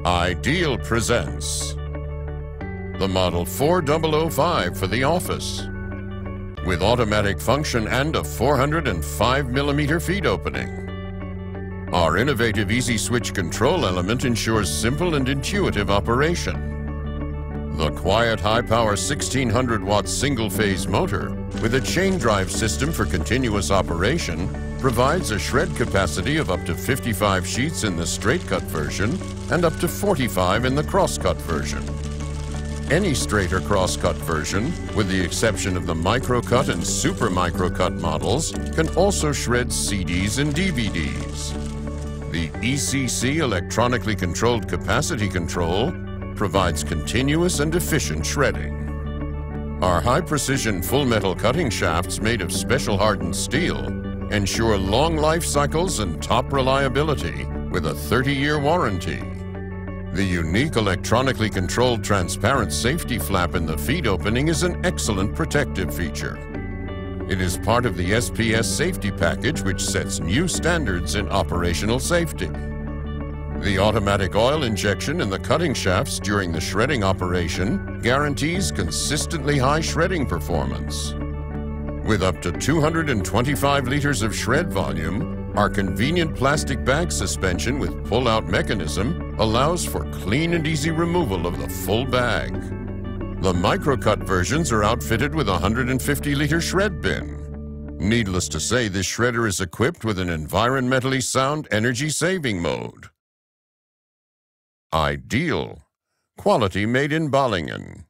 Ideal presents the Model 4005 for the office, with automatic function and a 405mm feed opening. Our innovative Easy Switch control element ensures simple and intuitive operation. The quiet high-power 1600-watt single-phase motor with a chain drive system for continuous operation provides a shred capacity of up to 55 sheets in the straight-cut version and up to 45 in the cross-cut version. Any straight or cross-cut version, with the exception of the micro-cut and super micro-cut models, can also shred CDs and DVDs. The ECC electronically controlled capacity control provides continuous and efficient shredding. Our high-precision full-metal cutting shafts made of special hardened steel ensure long life cycles and top reliability with a 30-year warranty. The unique electronically controlled transparent safety flap in the feed opening is an excellent protective feature. It is part of the SPS safety package, which sets new standards in operational safety. The automatic oil injection in the cutting shafts during the shredding operation guarantees consistently high shredding performance. With up to 225 liters of shred volume, our convenient plastic bag suspension with pull-out mechanism allows for clean and easy removal of the full bag. The micro-cut versions are outfitted with a 150-liter shred bin. Needless to say, this shredder is equipped with an environmentally sound energy-saving mode. Ideal. Quality made in Balingen.